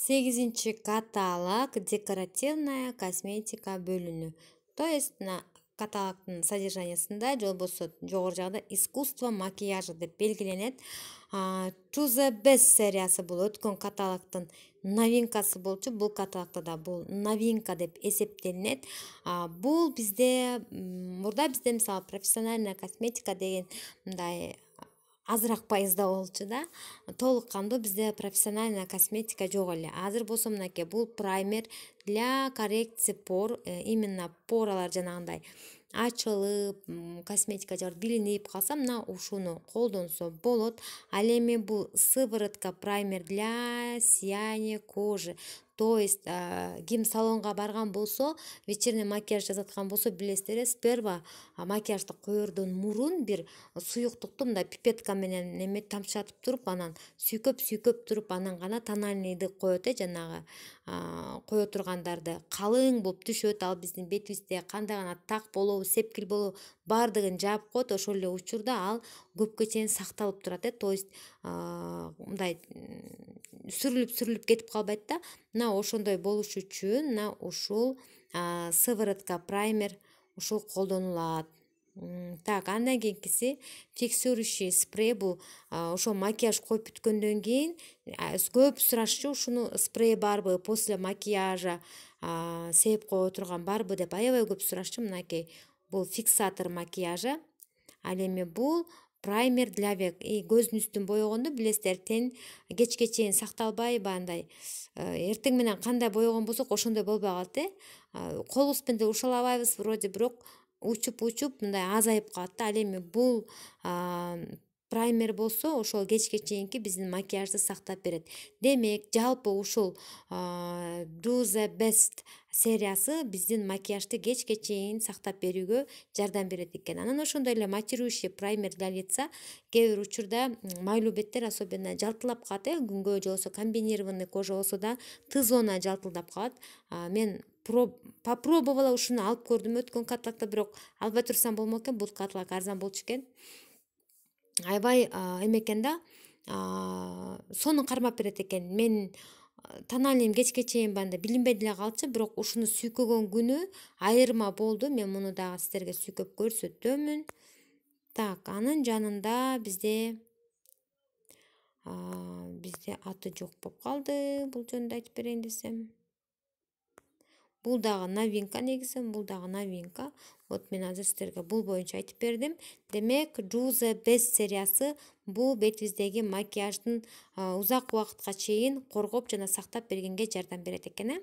Сегизинчи каталог декоративная косметика бөлүнү. То есть мына каталогдун содержаниясында же болбосо жогору жагда искусство макияжа деп белгиленет. To the best сериясы бул өткөн каталогдун новинкасы болчу. Бул каталогдо да бул новинка деп эсептелинет. Бул бизде мурда бизде мисалы профессиональная косметика деген мындай азыраак пайызда болчу да. Толук кандуу бизде профессиональная косметика жок эле. Азыр болсо мынакей бул праймер для коррекции пор, именно поралар жанагындай ачылып, косметика жагы билинип калса, мына ушуну колдонсо болот. Ал эми бул сыворотка праймер для сияния кожи. То есть ким салонго барган болсо, вечерний макияж жасаткан болсо, билесиздер, сперва макияжды коердон мурун бир суюктукту мындай пипетка менен неме тамчатып туруп, анан сүйкөп туруп, анан гана тональныйды коет, жанагы кое тургандарды. Калың болуп түшөт, ал биздин бетибизде кандай гана так болобу, сепкил болобу, баардыгын жаап коет. Ошол эле учурда ал көпкө чейин сакталып турат. То есть мындай сүрүлүп кетип калбайт да. Мына ошондой болуш үчүн мына ушул сыворотка праймер ушул колдонулат. Так, андан кийинкиси фиксирующий спрей. Бул ошо макияж коюп бүткөндөн кийин көп сурашчу, ушуну спрей барбы, после макияжа сеп кое турган барбы деп аябай көп сурашчу. Мынакей бул фиксатор макияжа. Ал эми бул праймер для век. Көздүн үстүн боегондо билесиздер, тен кечке чейин сакталбай, баягындай эртең менен кандай боегон болсок ошондой болбой калат. Колубуз менен ушалабайбыз вроде, бирок учуп мындай азайып калат да. Ал эми бул праймер болсо ошол кечке чейинки биздин макияжды сактап берет. Демек, жалпы ушул Do the Best сериясы биздин макияжды кечке чейин сактап берүүгө жардам берет экен. Анан ошондой эле матирующий праймер для лица. Кээ бир учурда майлуу беттер особенно жалтылдап калат, күнгө же болбосо комбинированный кожа болсо да Т-зона жалтылдап калат. Мен попробовала, ушуну алып көрдүм өткөн каталогдо, бирок албай турсам болмок экен. Бул каталог арзан болчу экен. Аябай эме экен да, сонун кармап берет экен. Мен тональныйым кечке чейин баягындай билинбей деле калчу, бирок ушуну сүйкөгөн күнү айырма болду. Мен муну дагы сиздерге сүйкөп көрсөтөмүн. Так, анын жанында бизде аты жок болуп калды. Бул жөнүндө айтып берейин десем. Бул дагы новинка негизи, бул дагы новинка. Вот мен азыр сиздерге бул боюнча айтып бердим. Демек, Do the Best сериясы бул бетибиздеги макияждын узак убакытка чейин коргоп жана сактап бергенге жардам берет экен.